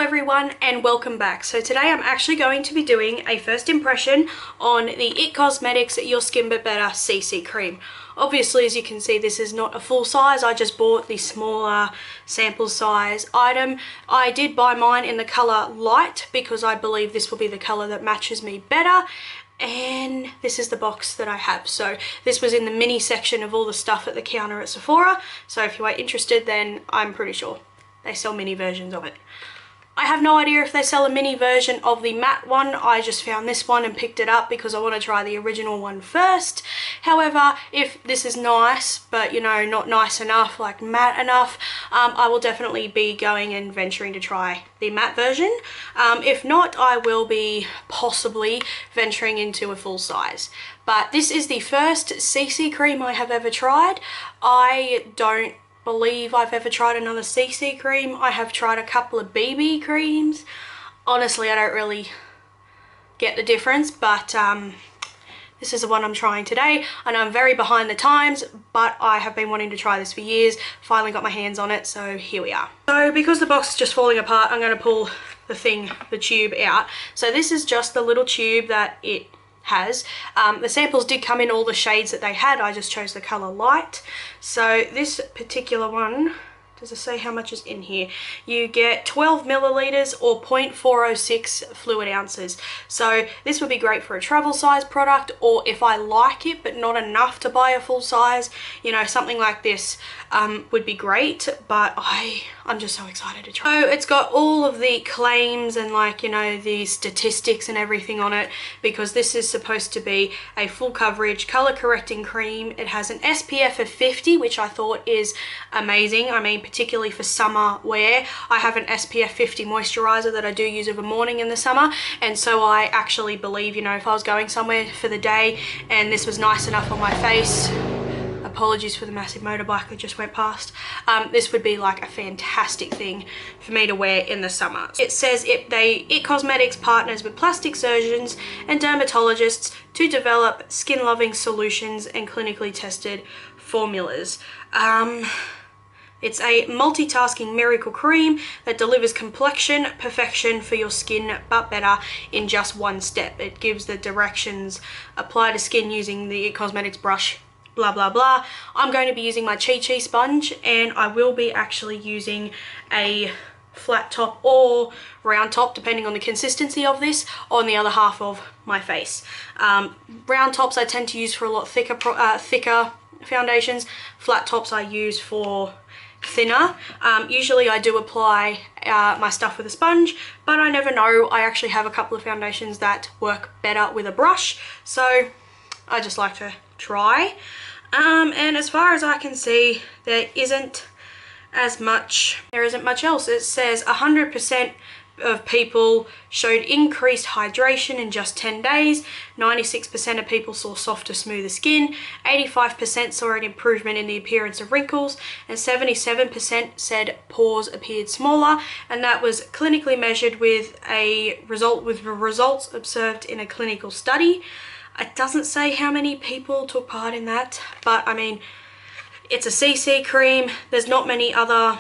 Hello everyone and welcome back. So today I'm actually going to be doing a first impression on the IT Cosmetics Your Skin But Better CC Cream. Obviously, as you can see, this is not a full size. I just bought the smaller sample size item. I did buy mine in the colour light because I believe this will be the colour that matches me better. And this is the box that I have. So this was in the mini section of all the stuff at the counter at Sephora. So if you are interested, then I'm pretty sure they sell mini versions of it. I have no idea if they sell a mini version of the matte one. I just found this one and picked it up because I want to try the original one first. However, if this is nice, but you know, not nice enough, like matte enough, I will definitely be going and venturing to try the matte version. If not, I will be possibly venturing into a full size. But this is the first CC cream I have ever tried. I don't believe I've ever tried another CC cream. I have tried a couple of BB creams. Honestly, I don't really get the difference, but this is the one I'm trying today. I know I'm very behind the times, but I have been wanting to try this for years. Finally got my hands on it, so here we are. So because the box is just falling apart, I'm going to pull the tube out. So this is just the little tube that it has. The samples did come in all the shades that they had. I just chose the colour light. So this particular one, does it say how much is in here? You get 12 milliliters or 0.406 fluid ounces. So this would be great for a travel size product, or if I like it but not enough to buy a full size, you know, something like this would be great. But I'm just so excited to try. So it's got all of the claims and, like, you know, the statistics and everything on it, because this is supposed to be a full coverage color correcting cream. It has an SPF of 50, which I thought is amazing. I mean, particularly for summer wear. I have an SPF 50 moisturizer that I do use of a morning in the summer, and so I actually believe, you know, if I was going somewhere for the day and this was nice enough on my face, apologies for the massive motorbike that just went past, this would be like a fantastic thing for me to wear in the summer. It says IT Cosmetics partners with plastic surgeons and dermatologists to develop skin-loving solutions and clinically tested formulas. It's a multitasking miracle cream that delivers complexion perfection for your skin, but better in just one step. It gives the directions: apply to skin using the IT Cosmetics brush, blah blah blah. I'm going to be using my Chi Chi sponge, and I will be actually using a flat top or round top, depending on the consistency of this, on the other half of my face. Round tops I tend to use for a lot thicker foundations. Flat tops I use for thinner. Usually I do apply my stuff with a sponge, but I never know. I actually have a couple of foundations that work better with a brush, so I just like to try. And as far as I can see, there isn't much else. It says 100% of people showed increased hydration in just 10 days, 96% of people saw softer, smoother skin, 85% saw an improvement in the appearance of wrinkles, and 77% said pores appeared smaller, and that was clinically measured with results observed in a clinical study. It doesn't say how many people took part in that, but I mean, it's a CC cream. There's not many other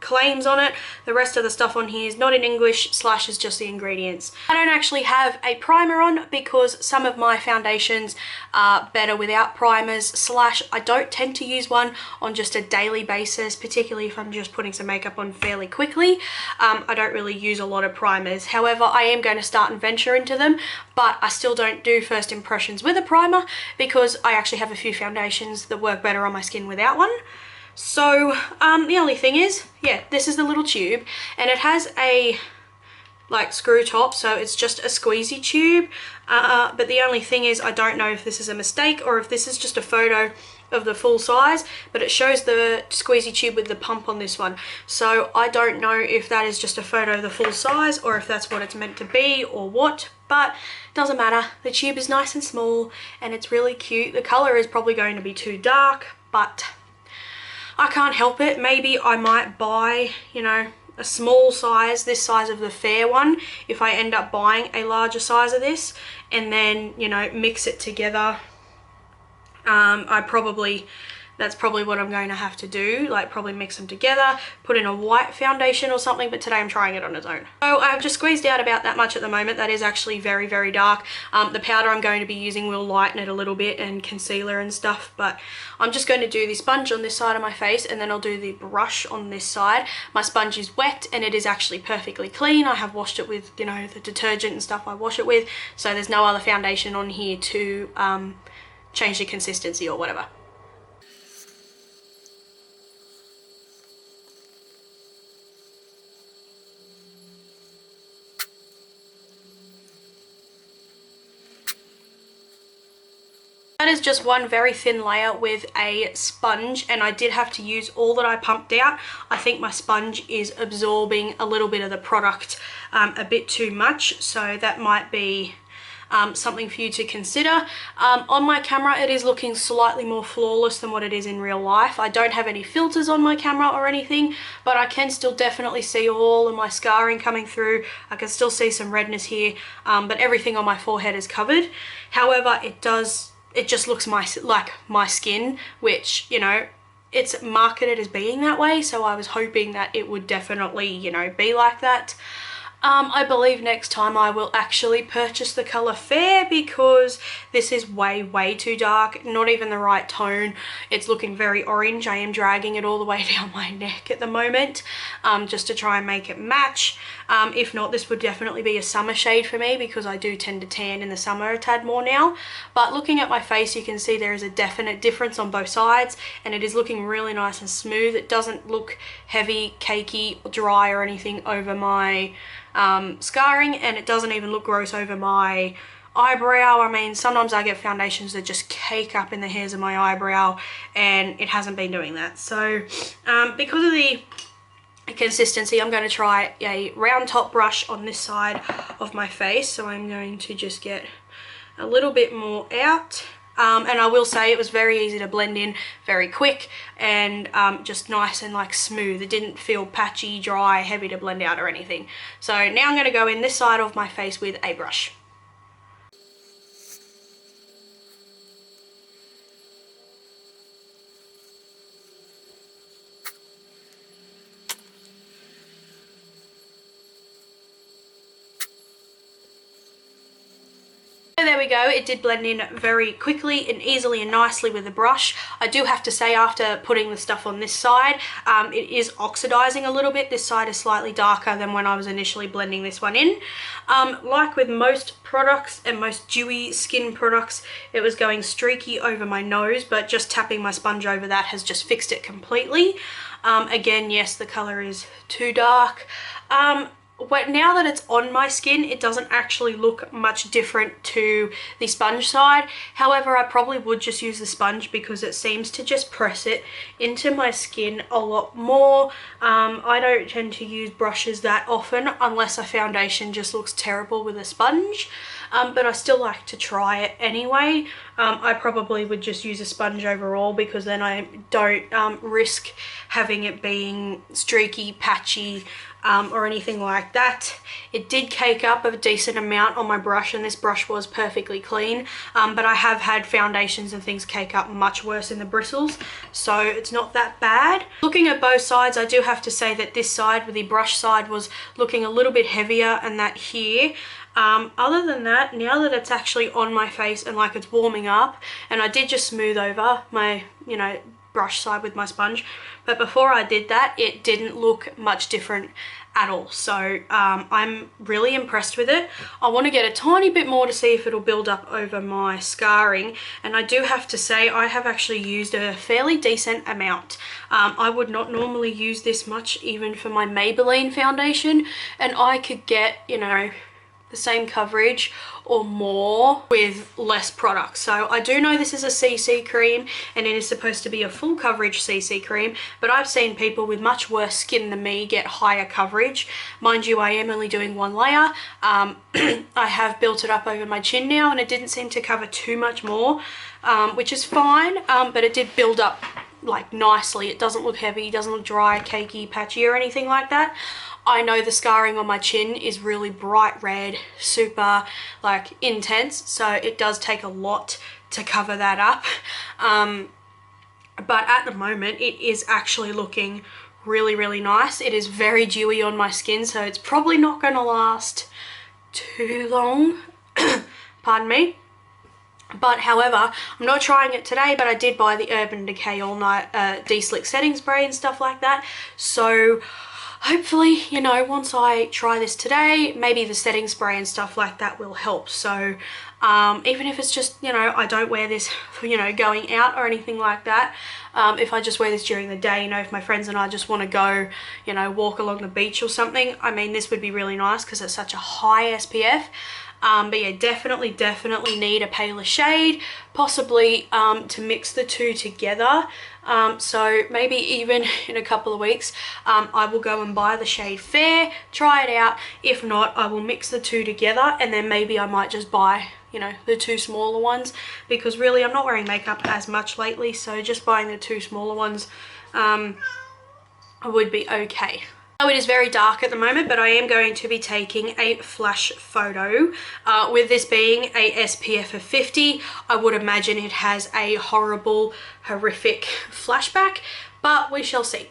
claims on it. The rest of the stuff on here is not in English, / is just the ingredients. I don't actually have a primer on because some of my foundations are better without primers, / I don't tend to use one on just a daily basis, particularly if I'm just putting some makeup on fairly quickly. I don't really use a lot of primers. However, I am going to start and venture into them, but I still don't do first impressions with a primer because I actually have a few foundations that work better on my skin without one. So the only thing is, yeah, this is the little tube, and it has a like screw top, so it's just a squeezy tube, but the only thing is, I don't know if this is a mistake or if this is just a photo of the full size, but it shows the squeezy tube with the pump on this one, so I don't know if that is just a photo of the full size or if that's what it's meant to be or what, but doesn't matter. The tube is nice and small and it's really cute. The color is probably going to be too dark, but I can't help it. Maybe I might buy, you know, a small size, this size of the fair one, if I end up buying a larger size of this, and then, you know, mix it together. I probably that's probably what I'm going to have to do, like probably mix them together, put in a white foundation or something, but today I'm trying it on its own. So I've just squeezed out about that much at the moment. That is actually very, very dark. The powder I'm going to be using will lighten it a little bit, and concealer and stuff, but I'm just going to do the sponge on this side of my face, and then I'll do the brush on this side. My sponge is wet and it is actually perfectly clean. I have washed it with, you know, the detergent and stuff I wash it with, so there's no other foundation on here to change the consistency or whatever. That is just one very thin layer with a sponge, and I did have to use all that I pumped out. I think my sponge is absorbing a little bit of the product a bit too much, so that might be something for you to consider. On my camera it is looking slightly more flawless than what it is in real life. I don't have any filters on my camera or anything, but I can still definitely see all of my scarring coming through. I can still see some redness here, but everything on my forehead is covered. However, it just looks like my skin, which, you know, it's marketed as being that way, so I was hoping that it would definitely, you know, be like that. I believe next time I will actually purchase the colour Fair, because this is way, way too dark, not even the right tone. It's looking very orange. I am dragging it all the way down my neck at the moment, just to try and make it match. If not, this would definitely be a summer shade for me, because I do tend to tan in the summer a tad more now. But looking at my face, you can see there is a definite difference on both sides, and it is looking really nice and smooth. It doesn't look heavy, cakey, dry or anything over my scarring, and it doesn't even look gross over my eyebrow. I mean, sometimes I get foundations that just cake up in the hairs of my eyebrow, and it hasn't been doing that. So because of the consistency, I'm going to try a round top brush on this side of my face. So I'm going to just get a little bit more out. And I will say it was very easy to blend in, very quick, and just nice and like smooth. It didn't feel patchy, dry, heavy to blend out or anything. So now I'm going to go in this side of my face with a brush. There we go. It did blend in very quickly and easily and nicely with the brush. I do have to say, after putting the stuff on this side, it is oxidizing a little bit. This side is slightly darker than when I was initially blending this one in. Like with most products and most dewy skin products, it was going streaky over my nose, but just tapping my sponge over that has just fixed it completely. Again, yes, the color is too dark. But now that it's on my skin, it doesn't actually look much different to the sponge side. However, I probably would just use the sponge, because it seems to just press it into my skin a lot more. I don't tend to use brushes that often unless a foundation just looks terrible with a sponge. But I still like to try it anyway. I probably would just use a sponge overall, because then I don't risk having it being streaky, patchy, or anything like that. It did cake up a decent amount on my brush, and this brush was perfectly clean, but I have had foundations and things cake up much worse in the bristles, so it's not that bad. Looking at both sides, I do have to say that this side, with the brush side, was looking a little bit heavier, and that here. Other than that, now that it's actually on my face and like it's warming up, and I did just smooth over my, you know, brush side with my sponge, but before I did that, it didn't look much different at all. So I'm really impressed with it. I want to get a tiny bit more to see if it'll build up over my scarring, and I do have to say I have actually used a fairly decent amount. I would not normally use this much even for my Maybelline foundation, and I could get, you know, the same coverage or more with less product. So I do know this is a CC cream, and it is supposed to be a full coverage CC cream, but I've seen people with much worse skin than me get higher coverage. Mind you, I am only doing one layer. I have built it up over my chin now, and it didn't seem to cover too much more, which is fine, but it did build up like nicely. It doesn't look heavy, doesn't look dry, cakey, patchy or anything like that. I know the scarring on my chin is really bright red, super like intense, so it does take a lot to cover that up. but at the moment it is actually looking really nice. It is very dewy on my skin, so it's probably not going to last too long. Pardon me. But however, I'm not trying it today, but I did buy the Urban Decay All Night De-Slick Setting Spray and stuff like that. So hopefully, you know, once I try this today, maybe the setting spray and stuff like that will help. So even if it's just, you know, I don't wear this for, you know, going out or anything like that. If I just wear this during the day, you know, if my friends and I just want to go, you know, walk along the beach or something, I mean, this would be really nice because it's such a high SPF. But yeah, definitely need a paler shade, possibly to mix the two together. So maybe even in a couple of weeks, I will go and buy the shade Fair, try it out. If not, I will mix the two together, and then maybe I might just buy, you know, the two smaller ones, because really I'm not wearing makeup as much lately, so just buying the two smaller ones would be okay. It is very dark at the moment, but I am going to be taking a flash photo. With this being a SPF of 50, I would imagine it has a horrific flashback, but we shall see.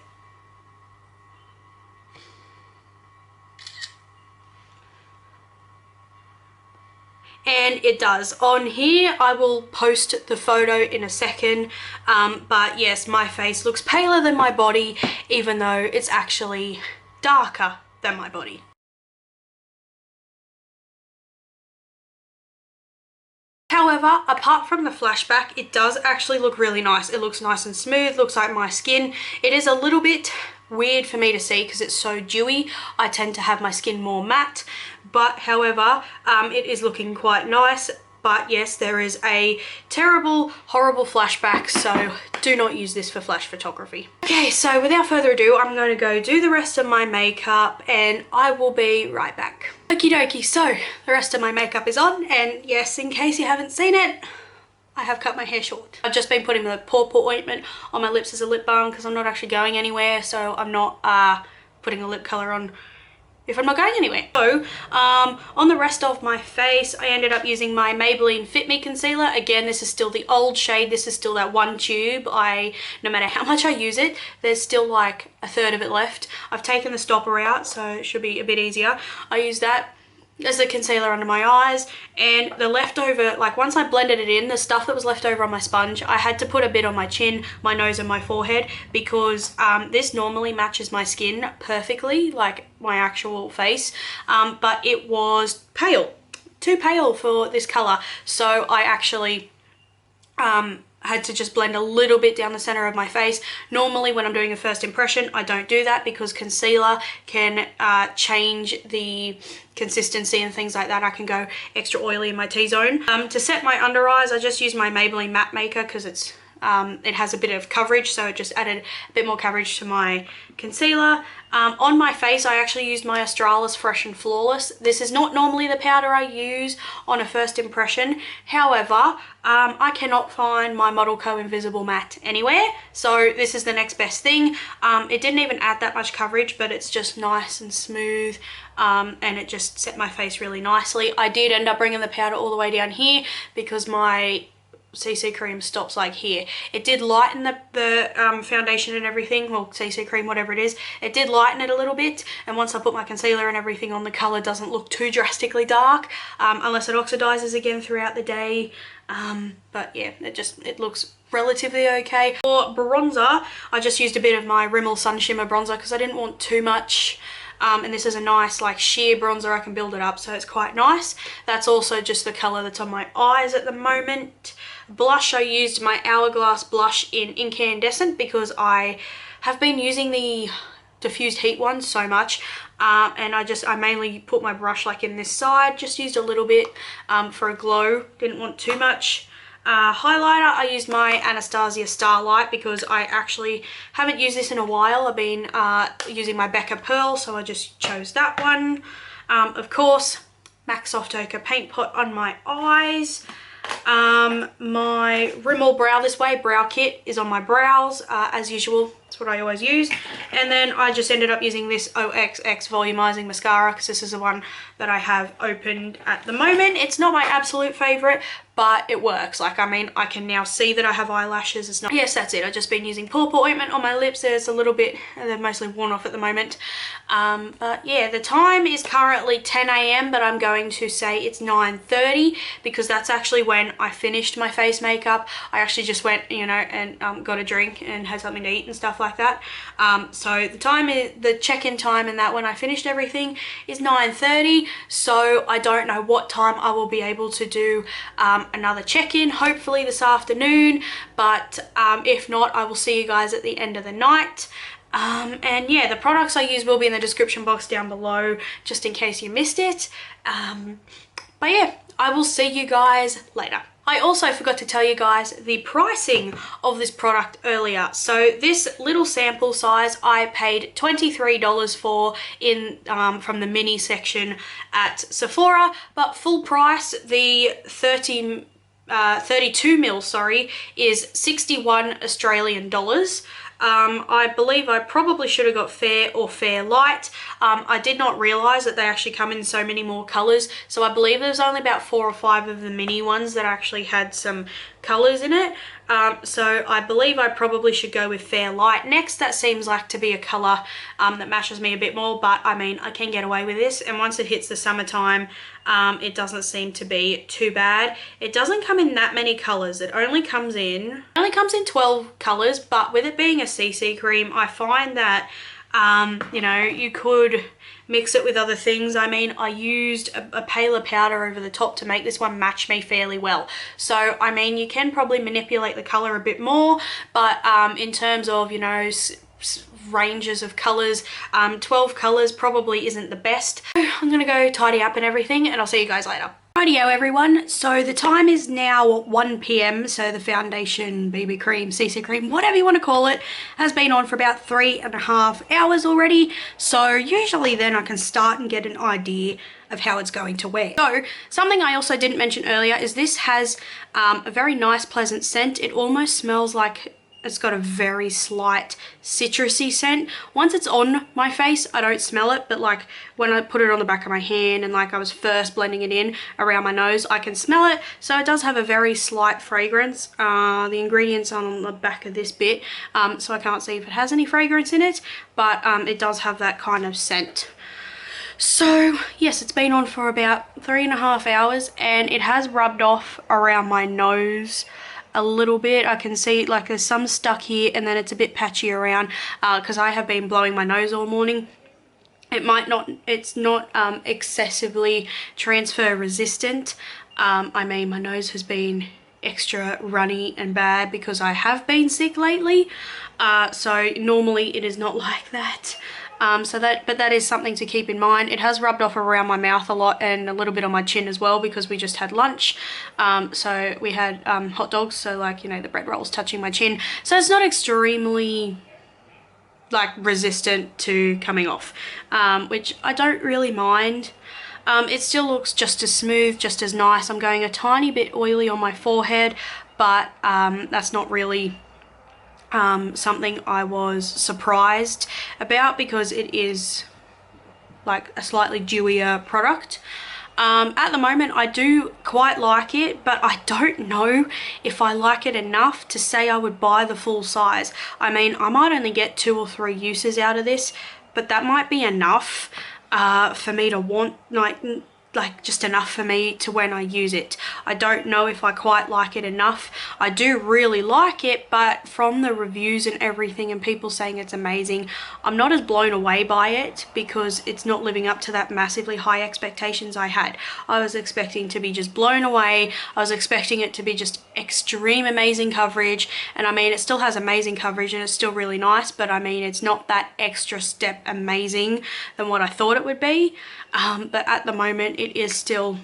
And it does. On here, I will post the photo in a second, but yes, my face looks paler than my body, even though it's actually darker than my body. However, apart from the flashback, it does actually look really nice. It looks nice and smooth, looks like my skin. It is a little bit weird for me to see because it's so dewy. I tend to have my skin more matte, but however, it is looking quite nice. But yes, there is a horrible flashback, so do not use this for flash photography. Okay, so without further ado, I'm going to go do the rest of my makeup and I will be right back. Okie dokie, so the rest of my makeup is on, and yes, in case you haven't seen it, I have cut my hair short. I've just been putting the Paw Paw Ointment on my lips as a lip balm because I'm not actually going anywhere, so I'm not putting a lip colour on if I'm not going anywhere. So on the rest of my face, I ended up using my Maybelline Fit Me Concealer. Again, this is still the old shade. This is still that one tube. No matter how much I use it, there's still like a third of it left. I've taken the stopper out, so it should be a bit easier. I use that as the concealer under my eyes, and the leftover, like once I blended it in, the stuff that was left over on my sponge, I had to put a bit on my chin, my nose and my forehead, because this normally matches my skin perfectly, like my actual face, but it was pale, too pale for this color, so I actually had to just blend a little bit down the center of my face. Normally when I'm doing a first impression, I don't do that because concealer can change the consistency and things like that. I can go extra oily in my T-zone. To set my under eyes, I just use my Maybelline Matte Maker because it's it has a bit of coverage, so it just added a bit more coverage to my concealer. On my face, I actually used my Australis Fresh and Flawless. This is not normally the powder I use on a first impression. However, I cannot find my Model Co Invisible Matte anywhere, so this is the next best thing. It didn't even add that much coverage, but it's just nice and smooth, and it just set my face really nicely. I did end up bringing the powder all the way down here because my CC cream stops like here. It did lighten the foundation and everything, well, CC cream, whatever it is, it did lighten it a little bit, and once I put my concealer and everything on, the colour doesn't look too drastically dark, unless it oxidizes again throughout the day. But yeah, it looks relatively okay. For bronzer, I just used a bit of my Rimmel Sun Shimmer bronzer because I didn't want too much. And this is a nice like sheer bronzer. I can build it up, so it's quite nice. That's also just the colour that's on my eyes at the moment. Blush, I used my Hourglass blush in Incandescent because I have been using the diffused heat one so much, and I mainly put my brush like in this side, just used a little bit for a glow, didn't want too much. Highlighter, I used my Anastasia Starlight because I actually haven't used this in a while. I've been using my Becca Pearl, so I just chose that one. Of course, MAC Soft Ochre Paintpot on my eyes. My Rimmel Brow This Way brow kit is on my brows, as usual. That's what I always use. And then I just ended up using this OXX Volumising Mascara because this is the one that I have opened at the moment. It's not my absolute favourite, but it works. Like, I mean, I can now see that I have eyelashes. It's not, yes, that's it. I've just been using Paw Paw Ointment on my lips. There's a little bit, they're mostly worn off at the moment. But yeah, the time is currently 10 a.m, but I'm going to say it's 9:30 because that's actually when I finished my face makeup. I actually just went, you know, and got a drink and had something to eat and stuff like that. So the time is, the check-in time and that when I finished everything is 9:30. So I don't know what time I will be able to do another check-in, hopefully this afternoon, but if not, I will see you guys at the end of the night. And yeah, the products I use will be in the description box down below, just in case you missed it. But yeah, I will see you guys later. I also forgot to tell you guys the pricing of this product earlier. So this little sample size I paid $23 for in from the mini section at Sephora, but full price, the 32 mil, sorry, is 61 Australian dollars. I believe I probably should have got Fair or Fair Light. I did not realise that they actually come in so many more colours. So I believe there's only about 4 or 5 of the mini ones that actually had some colours in it. So I believe I probably should go with Fair Light next. That seems like to be a colour that matches me a bit more, but I mean, I can get away with this. And once it hits the summertime, it doesn't seem to be too bad. It doesn't come in that many colours. It only comes in 12 colours, but with it being a CC cream, I find that you know, you could mix it with other things. I mean, I used a paler powder over the top to make this one match me fairly well. So, I mean, you can probably manipulate the colour a bit more, but in terms of, you know, ranges of colours, 12 colours probably isn't the best. I'm gonna go tidy up and everything, and I'll see you guys later. Rightio everyone, so the time is now 1 p.m, so the foundation, BB cream, CC cream, whatever you want to call it, has been on for about 3.5 hours already. So usually then I can start and get an idea of how it's going to wear. So something I also didn't mention earlier is this has a very nice pleasant scent. It almost smells like it's got a very slight citrusy scent. Once it's on my face, I don't smell it, but like when I put it on the back of my hand and like I was first blending it in around my nose, I can smell it. So it does have a very slight fragrance. The ingredients are on the back of this bit, so I can't see if it has any fragrance in it, but it does have that kind of scent. So yes, it's been on for about 3.5 hours and it has rubbed off around my nose a little bit. I can see like there's some stuck here and then it's a bit patchy around because I have been blowing my nose all morning. It's not excessively transfer resistant. I mean, my nose has been extra runny and bad because I have been sick lately. So normally it is not like that. But that is something to keep in mind. It has rubbed off around my mouth a lot and a little bit on my chin as well because we just had lunch. So we had hot dogs, so like, you know, the bread rolls touching my chin. So it's not extremely like resistant to coming off, which I don't really mind. It still looks just as smooth, just as nice. I'm going a tiny bit oily on my forehead, but that's not really something I was surprised about because it is like a slightly dewier product. At the moment I do quite like it, but I don't know if I like it enough to say I would buy the full size. I mean, I might only get 2 or 3 uses out of this, but that might be enough for me to want, like just enough for me to when I use it. I don't know if I quite like it enough. I do really like it, but from the reviews and everything and people saying it's amazing, I'm not as blown away by it because it's not living up to that massively high expectations I had. I was expecting to be just blown away. I was expecting it to be just extreme amazing coverage, and I mean, it still has amazing coverage and it's still really nice, but I mean, it's not that extra step amazing than what I thought it would be. But at the moment it is still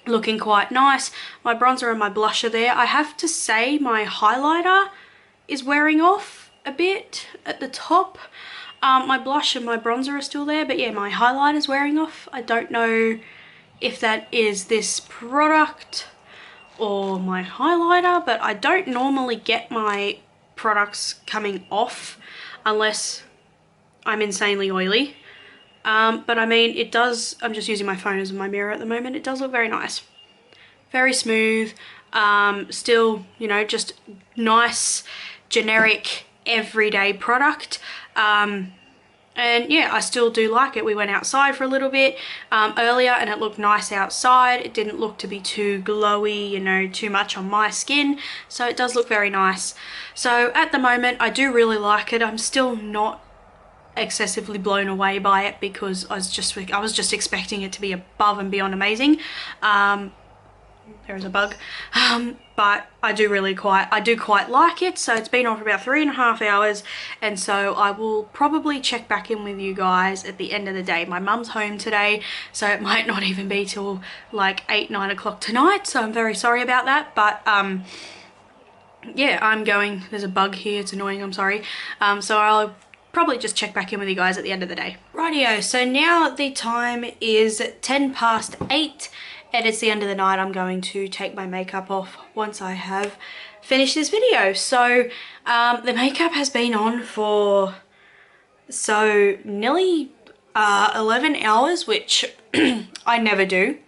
looking quite nice. My bronzer and my blush are there. I have to say my highlighter is wearing off a bit at the top. My blush and my bronzer are still there, but yeah, my highlighter is wearing off. I don't know if that is this product or my highlighter, but I don't normally get my products coming off unless I'm insanely oily. But I mean, it does, I'm just using my phone as my mirror at the moment, it does look very nice. very smooth, still, you know, just nice, generic, everyday product. And yeah, I still do like it. We went outside for a little bit earlier and it looked nice outside. It didn't look to be too glowy, you know, too much on my skin. So it does look very nice. So at the moment, I do really like it. I'm still not excessively blown away by it because I was just expecting it to be above and beyond amazing. There is a bug, but I do quite like it. So it's been on for about 3.5 hours, and so I will probably check back in with you guys at the end of the day. My mum's home today, so it might not even be till like 8-9 o'clock tonight, so I'm very sorry about that. But yeah, there's a bug here, it's annoying, I'm sorry. So I'll probably just check back in with you guys at the end of the day. Rightio, so now the time is 8:10 and it's the end of the night. I'm going to take my makeup off once I have finished this video. So the makeup has been on for nearly 11 hours, which I never do.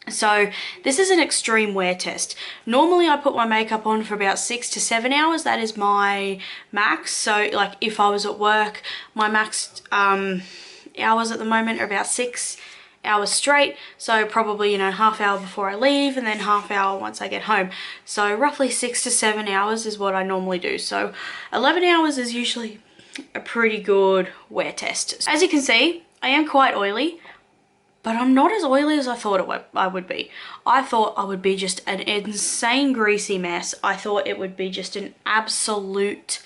So this is an extreme wear test. Normally I put my makeup on for about 6 to 7 hours. That is my max. So like if I was at work, my max hours at the moment are about 6 hours straight. So probably, you know, half hour before I leave and then half hour once I get home. So roughly 6 to 7 hours is what I normally do. So 11 hours is usually a pretty good wear test. As you can see, I am quite oily, but I'm not as oily as I thought I would be. I thought I would be just an insane greasy mess. I thought it would be just an absolute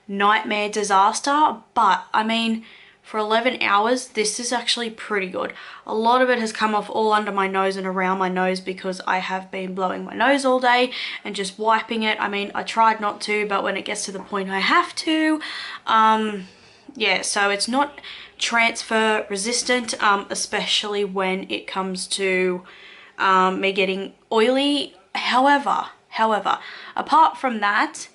nightmare disaster. But I mean, for 11 hours, this is actually pretty good. A lot of it has come off all under my nose and around my nose because I have been blowing my nose all day and just wiping it. I mean, I tried not to, but when it gets to the point I have to, yeah, so it's not transfer resistant, especially when it comes to me getting oily. However, apart from that,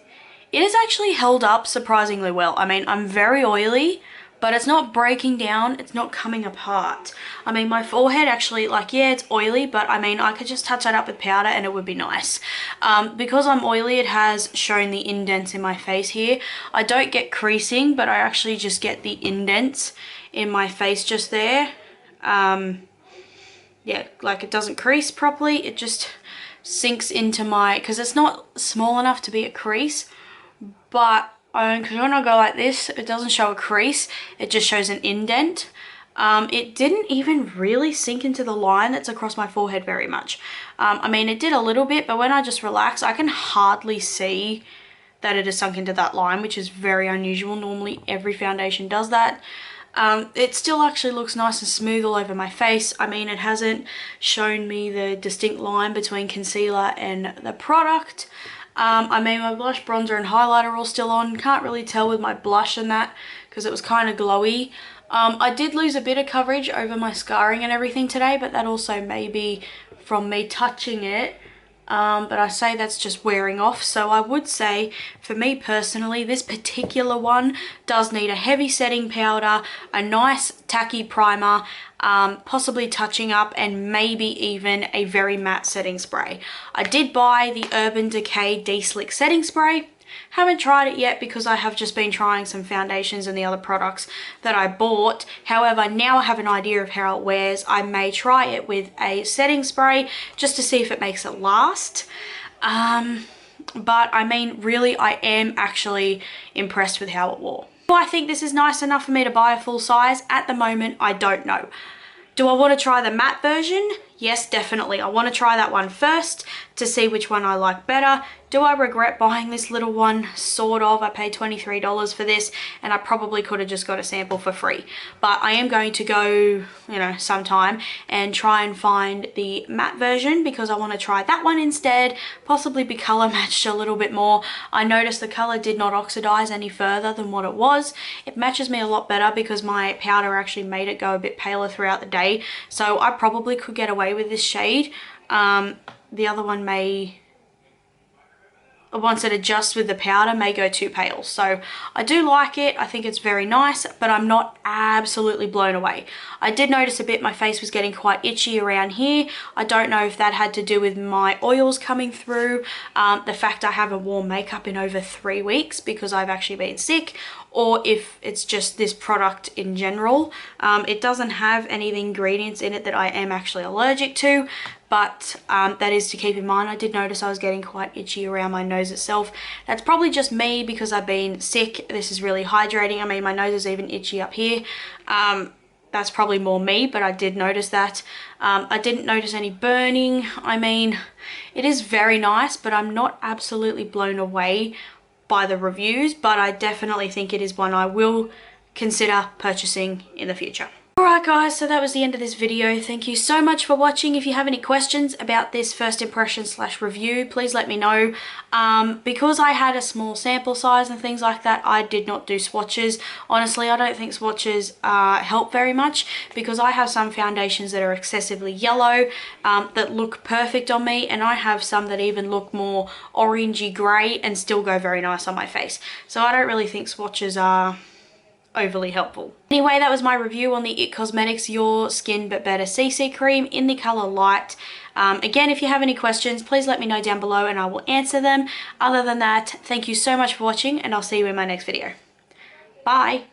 it has actually held up surprisingly well. I mean, I'm very oily, but it's not breaking down, it's not coming apart. I mean, my forehead actually, like, yeah, it's oily, but I mean, I could just touch that up with powder and it would be nice. Because I'm oily, it has shown the indents in my face here. I don't get creasing, but I actually just get the indents in my face just there. Yeah, like it doesn't crease properly, it just sinks into my, because it's not small enough to be a crease, but because when I go like this, it doesn't show a crease, it just shows an indent. It didn't even really sink into the line that's across my forehead very much. I mean, it did a little bit, but when I just relax, I can hardly see that it has sunk into that line, which is very unusual. Normally every foundation does that. It still actually looks nice and smooth all over my face. I mean, it hasn't shown me the distinct line between concealer and the product. I mean, my blush, bronzer and highlighter are all still on. Can't really tell with my blush and that because it was kind of glowy. I did lose a bit of coverage over my scarring and everything today, but that also may be from me touching it. But I say that's just wearing off. So I would say, for me personally, this particular one does need a heavy setting powder, a nice tacky primer, possibly touching up, and maybe even a very matte setting spray. I did buy the Urban Decay De-Slick setting spray. Haven't tried it yet because I have just been trying some foundations and the other products that I bought. However, now I have an idea of how it wears. I may try it with a setting spray just to see if it makes it last. But I mean, really, I am actually impressed with how it wore. Do I think this is nice enough for me to buy a full size? At the moment, I don't know. Do I want to try the matte version? Yes, definitely. I want to try that one first to see which one I like better. Do I regret buying this little one? Sort of. I paid $23 for this and I probably could have just got a sample for free. But I am going to go, you know, sometime and try and find the matte version because I want to try that one instead. Possibly be color matched a little bit more. I noticed the color did not oxidize any further than what it was. It matches me a lot better because my powder actually made it go a bit paler throughout the day. So I probably could get away with this shade. The other one may once it adjusts with the powder, may go too pale. So I do like it. I think it's very nice, but I'm not absolutely blown away. I did notice a bit my face was getting quite itchy around here. I don't know if that had to do with my oils coming through, the fact I haven't worn makeup in over 3 weeks because I've actually been sick, or if it's just this product in general. It doesn't have any of the ingredients in it that I am actually allergic to, but that is to keep in mind. I did notice I was getting quite itchy around my nose itself. That's probably just me because I've been sick. This is really hydrating. I mean, my nose is even itchy up here. That's probably more me, but I did notice that. I didn't notice any burning. I mean, it is very nice, but I'm not absolutely blown away by the reviews, but I definitely think it is one I will consider purchasing in the future. Alright guys, so that was the end of this video. Thank you so much for watching. If you have any questions about this first impression / review, please let me know. Because I had a small sample size and things like that, I did not do swatches. Honestly, I don't think swatches help very much because I have some foundations that are excessively yellow that look perfect on me, and I have some that even look more orangey grey and still go very nice on my face. So I don't really think swatches are overly helpful. Anyway, that was my review on the IT Cosmetics Your Skin But Better CC Cream in the colour Light. Again, if you have any questions, please let me know down below and I will answer them. Other than that, thank you so much for watching, and I'll see you in my next video. Bye!